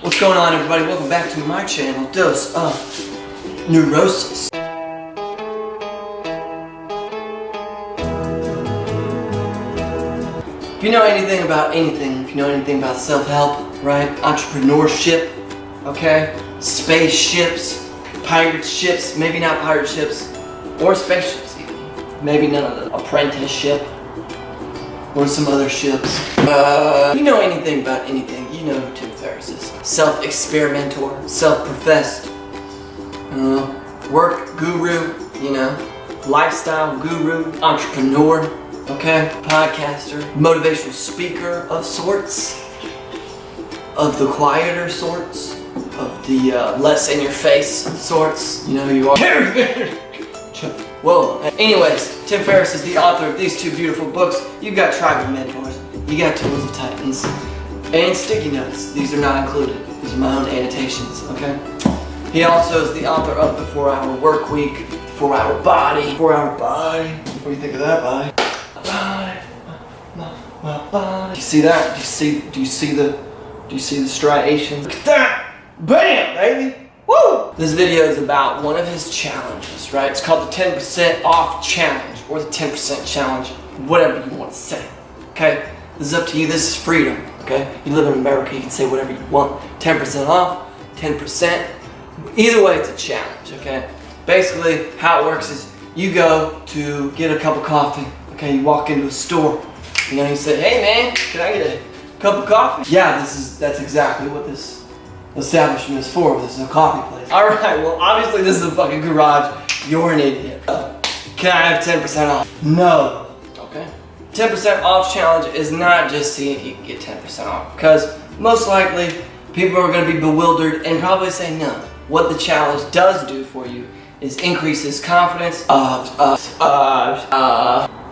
What's going on, everybody? Welcome back to my channel, Dose of Neurosis. If you know anything about anything, if you know anything about self-help, right? Entrepreneurship, okay? Spaceships, pirate ships, maybe not pirate ships, or spaceships even. Maybe none of them. Apprenticeship, or some other ships. If you know anything about anything, you know who Tim Ferris is. Self-experimenter, self-professed, work guru, you know, lifestyle guru, entrepreneur, okay, podcaster, motivational speaker of sorts, of the quieter sorts, of the less in your face sorts, you know who you are. Whoa. Anyways, Tim Ferris is the author of these two beautiful books. You've got Tribe of Mentors, you got Tools of Titans, and Sticky Notes. These are not included. These are my own annotations, okay? He also is the author of The 4-Hour Work Week, The 4-Hour Body. 4-Hour Body. What do you think of that body? My body. Do you see that? Do you see the striations? Look at that! Bam, baby! Woo! This video is about one of his challenges, right? It's called the 10% off challenge, or the 10% challenge, whatever you want to say, okay? This is up to you. This is freedom, okay? You live in America, you can say whatever you want. 10% off, 10%. Either way, it's a challenge, okay? Basically, how it works is you go to get a cup of coffee, okay? You walk into a store, you know, you say, hey man, can I get a cup of coffee? Yeah, that's exactly what this establishment is for. This is a coffee place. Alright, well obviously this is a fucking garage. You're an idiot. Can I have 10% off? No. Okay. 10% off challenge is not just seeing if you can get 10% off, because most likely people are going to be bewildered and probably say no. What the challenge does do for you is increases confidence,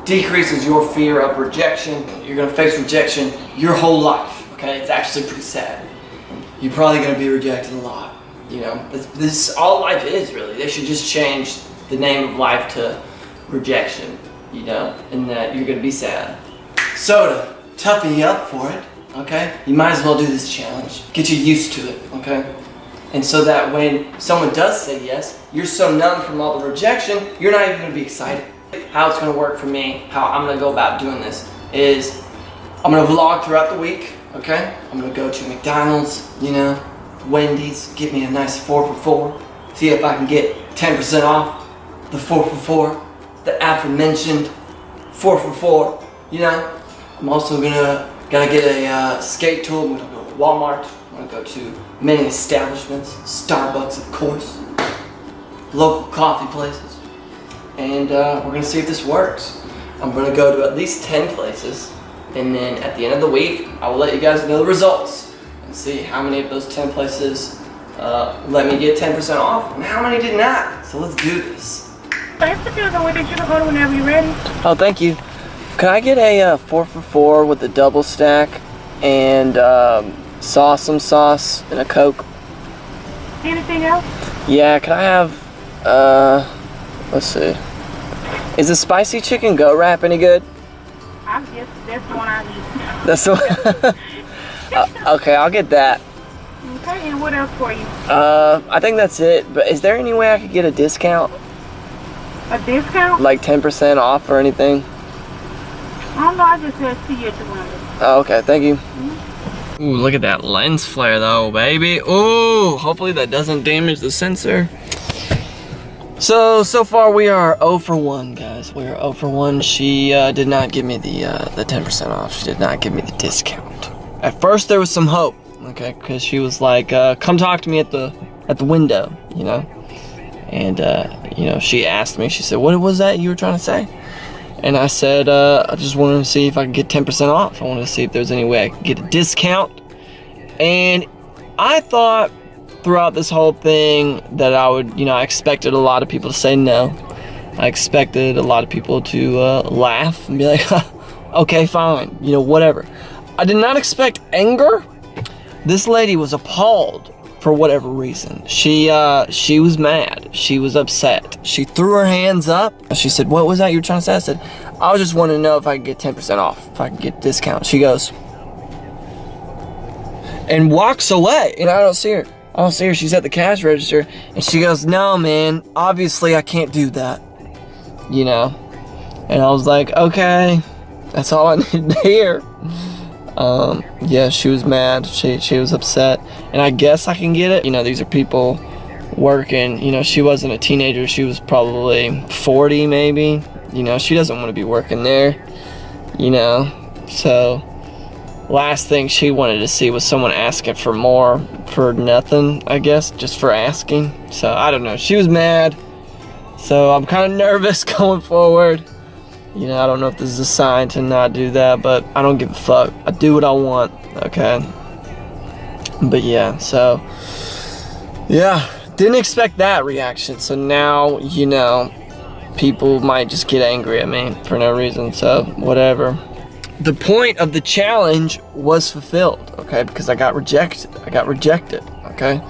decreases your fear of rejection. You're going to face rejection your whole life, okay? It's actually pretty sad. You're probably going to be rejected a lot, you know? This is all life is, really. They should just change the name of life to rejection, you know? And that you're going to be sad. So to toughen you up for it, okay? You might as well do this challenge. Get you used to it, okay? And so that when someone does say yes, you're so numb from all the rejection, you're not even going to be excited. How it's going to work for me, how I'm going to go about doing this is I'm going to vlog throughout the week, okay? I'm going to go to McDonald's, you know, Wendys, get me a nice 4 for $4. See if I can get 10% off the 4 for $4, the aforementioned 4 for $4, you know? I'm also gotta get a skate tool. I'm gonna go to Walmart. I'm gonna go to many establishments, Starbucks of course, local coffee places, and we're gonna see if this works. I'm gonna go to at least 10 places, and then at the end of the week, I will let you guys know the results and see how many of those 10 places let me get 10% off and how many did not. So let's do this. Institute on Wendys, you can go whenever you're ready. Oh, thank you. Can I get a 4 for $4 with a double stack and some sauce and a Coke? Anything else? Yeah, can I have, let's see. Is the spicy chicken go wrap any good? I guess that's the one I need. That's the one. Okay, I'll get that. Okay, and what else for you? I think that's it, but is there any way I could get a discount? A discount? Like 10% off or anything? I don't know, I just said see you at the window. Oh, okay, thank you. Mm-hmm. Ooh, look at that lens flare though, baby. Ooh, hopefully that doesn't damage the sensor. So far we are 0 for 1, guys. We are 0 for 1. She did not give me the 10% off. She did not give me the discount. At first there was some hope, okay, because she was like, come talk to me at the window, you know? And, you know, she asked me, she said, what was that you were trying to say? And I said, I just wanted to see if I could get 10% off. I wanted to see if there's any way I could get a discount. And I thought throughout this whole thing that I would, you know, I expected a lot of people to say no. I expected a lot of people to laugh and be like, okay, fine, you know, whatever. I did not expect anger. This lady was appalled for whatever reason. She was mad. She was upset. She threw her hands up. She said, what was that you were trying to say? I said, I was just wanting to know if I could get 10% off, if I could get a discount. She goes, and walks away. And I don't see her. She's at the cash register, and she goes, "No, man, obviously I can't do that." You know? And I was like, okay, that's all I needed to hear. Yeah, she was mad. She was upset. And I guess I can get it. You know, these are people working. You know, she wasn't a teenager. She was probably 40 maybe. You know, she doesn't want to be working there. You know, so last thing she wanted to see was someone asking for more for nothing, I guess, just for asking. So I don't know. She was mad. So I'm kind of nervous going forward. You know, I don't know if this is a sign to not do that, but I don't give a fuck. I do what I want, okay? But yeah, so, yeah, didn't expect that reaction. So now, you know, people might just get angry at me for no reason, so whatever. The point of the challenge was fulfilled, okay? Because I got rejected. Okay?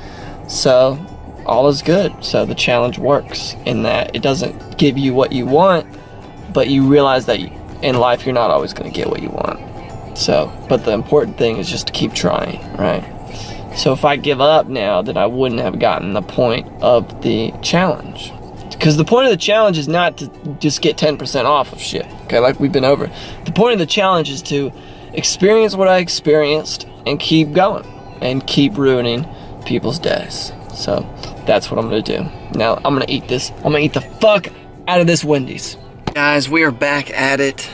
So all is good. So the challenge works in that it doesn't give you what you want, but you realize that in life you're not always going to get what you want. So, but the important thing is just to keep trying, right? So if I give up now, then I wouldn't have gotten the point of the challenge. Because the point of the challenge is not to just get 10% off of shit, okay, like we've been over. The point of the challenge is to experience what I experienced and keep going and keep ruining people's days. So that's what I'm gonna do. Now I'm gonna eat this. I'm gonna eat the fuck out of this Wendy's. Guys, we are back at it.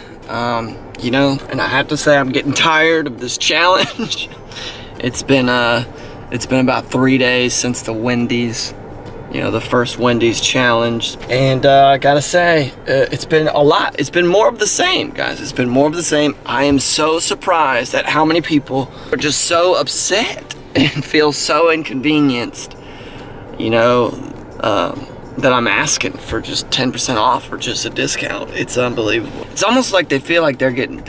You know, and I have to say I'm getting tired of this challenge. It's been about 3 days since the Wendy's, you know, the first Wendy's challenge. And I gotta say, it's been a lot. It's been more of the same, guys. It's been more of the same. I am so surprised at how many people are just so upset and feel so inconvenienced, you know, that I'm asking for just 10% off or just a discount. It's unbelievable. It's almost like they feel like they're getting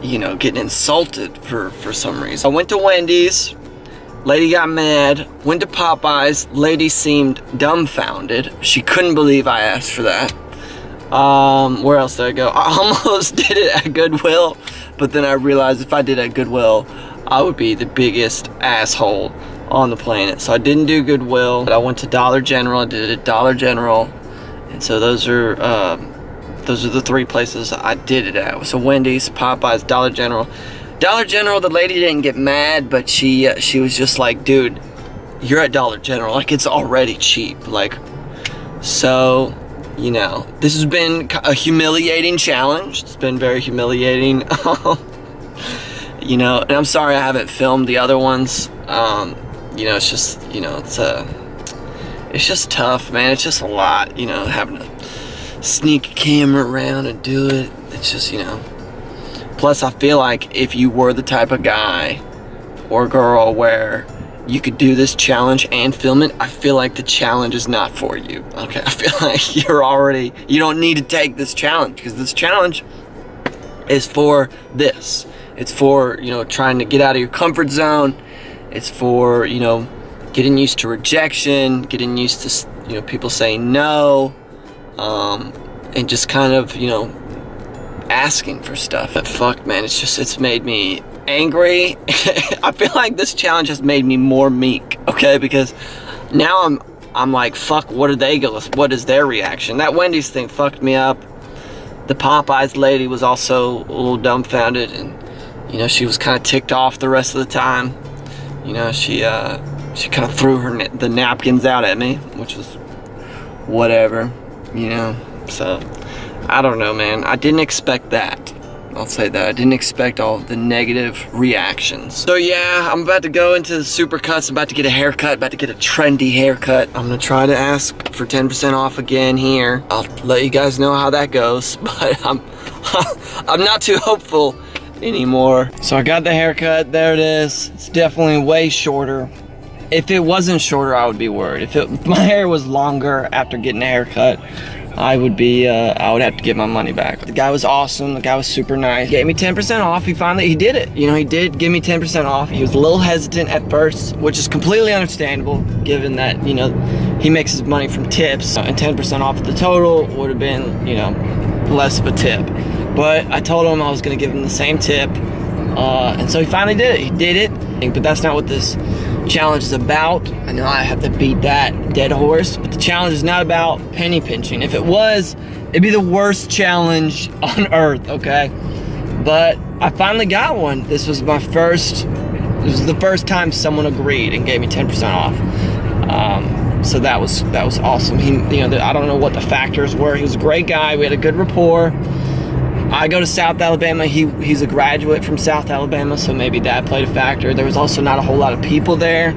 you know, getting insulted for some reason. I went to Wendy's, lady got mad. Went to Popeyes, lady seemed dumbfounded. She couldn't believe I asked for that. Where else did I go? I almost did it at Goodwill, but then I realized if I did it at Goodwill, I would be the biggest asshole on the planet. So I didn't do Goodwill, but I went to Dollar General. I did it at Dollar General, and so those are the three places I did it at. So Wendy's, Popeyes, Dollar General. Dollar General, the lady didn't get mad, but she was just like, dude, you're at Dollar General, like it's already cheap, like. So, you know, this has been a humiliating challenge. It's been very humiliating. You know, and I'm sorry I haven't filmed the other ones. You know, it's just, you know, it's just tough, man. It's just a lot, you know, having to sneak a camera around and do it. It's just, you know. Plus, I feel like if you were the type of guy or girl where you could do this challenge and film it, I feel like the challenge is not for you. Okay, I feel like you don't need to take this challenge, because this challenge is for this. It's for, you know, trying to get out of your comfort zone. It's for, you know, getting used to rejection, getting used to, you know, people saying no, and just kind of, you know, asking for stuff. But fuck, man, it's made me angry. I feel like this challenge has made me more meek, okay? Because now I'm like, fuck, what is their reaction? That Wendy's thing fucked me up. The Popeyes lady was also a little dumbfounded, and, you know, she was kind of ticked off the rest of the time. You know, she kind of threw the napkins out at me, which was whatever, you know. So I don't know, man. I didn't expect that. I'll say that. I didn't expect all the negative reactions. So yeah, I'm about to go into the Supercuts. I'm about to get a haircut, about to get a trendy haircut. I'm gonna try to ask for 10% off again here. I'll let you guys know how that goes, but I'm not too hopeful anymore. So I got the haircut. There it is. It's definitely way shorter. If it wasn't shorter, I would be worried. If my hair was longer after getting a haircut, I would have to get my money back. The guy was awesome. The guy was super nice. He gave me 10% off. He did it. You know, he did give me 10% off. He was a little hesitant at first, which is completely understandable, given that, you know, he makes his money from tips, and 10% off the total would have been, you know, less of a tip. But I told him I was gonna give him the same tip. And so he finally did it. He did it, but that's not what this challenge is about. I know I have to beat that dead horse, but the challenge is not about penny pinching. If it was, it'd be the worst challenge on earth, okay? But I finally got one. This was the first time someone agreed and gave me 10% off. So that was awesome. He, I don't know what the factors were. He was a great guy. We had a good rapport. I go to South Alabama. He's a graduate from South Alabama, so maybe that played a factor. There was also not a whole lot of people there,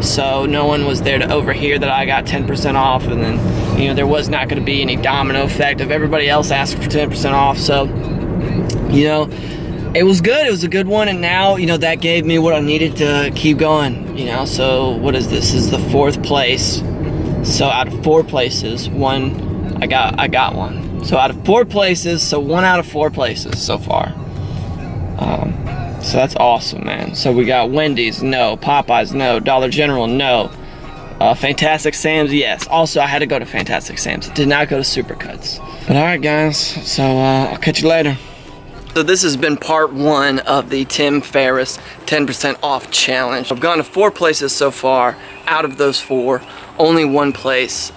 so no one was there to overhear that I got 10% off, and then, there was not going to be any domino effect of everybody else asking for 10% off. So, it was good. It was a good one, and now, that gave me what I needed to keep going, So what is this? This is the 4th place. So out of 4 places, I got one. So out of 4 places, so 1 out of 4 places so far. So that's awesome, man. So we got Wendys, no. Popeyes, no. Dollar General, no. Fantastic Sam's, yes. Also, I had to go to Fantastic Sam's. I did not go to Supercuts. But alright, guys. So I'll catch you later. So this has been part 1 of the Tim Ferris 10% off challenge. I've gone to 4 places so far. Out of those 4, only 1 place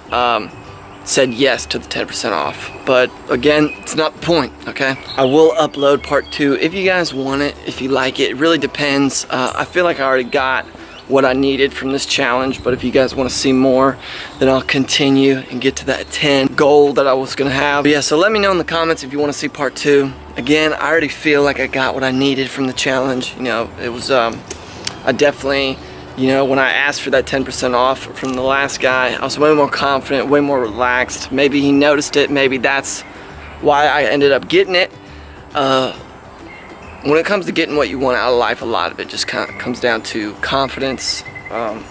said yes to the 10% off. But again, it's not the point, okay? I will upload part 2 if you guys want it, if you like it. It really depends. I feel like I already got what I needed from this challenge, but if you guys want to see more, then I'll continue and get to that 10 goal that I was gonna have. But yeah, so let me know in the comments if you want to see part 2. Again, I already feel like I got what I needed from the challenge. It was I definitely, when I asked for that 10% off from the last guy, I was way more confident, way more relaxed. Maybe he noticed it. Maybe that's why I ended up getting it. When it comes to getting what you want out of life, a lot of it just kind of comes down to confidence, and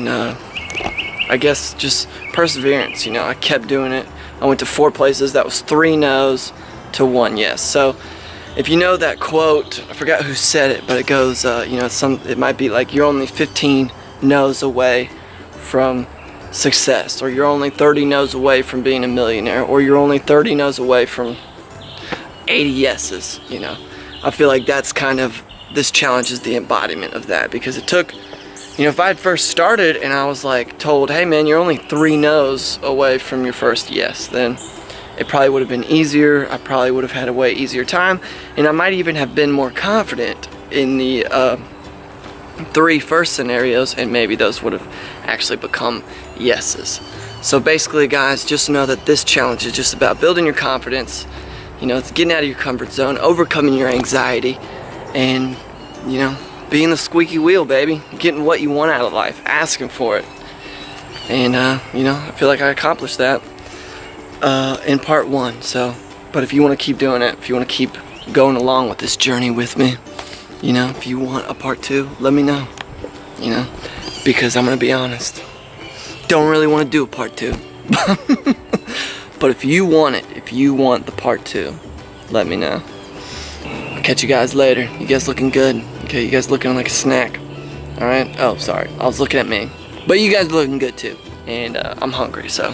I guess just perseverance. I kept doing it. I went to 4 places. That was 3 no's to 1 yes. So if you know that quote, I forgot who said it, but it goes, it might be like, you're only 15 no's away from success, or you're only 30 no's away from being a millionaire, or you're only 30 no's away from 80 yeses. I feel like that's kind of, this challenge is the embodiment of that, because it took, if I had first started and I was like told, hey man, you're only 3 no's away from your first yes, then it probably would have been easier. I probably would have had a way easier time, and I might even have been more confident in the 3 first scenarios, and maybe those would have actually become yeses. So basically, guys, just know that this challenge is just about building your confidence. It's getting out of your comfort zone, overcoming your anxiety, and being the squeaky wheel, baby. Getting what you want out of life, asking for it. And I feel like I accomplished that in part 1. So, but if you want to keep doing it, if you want to keep going along with this journey with me, if you want a part 2, let me know. Because I'm gonna be honest, don't really want to do a part 2. But if you want it, if you want the part 2, let me know. I'll catch you guys later. You guys looking good. Okay, you guys looking like a snack. Alright? Oh, sorry. I was looking at me. But you guys looking good too. And I'm hungry, so.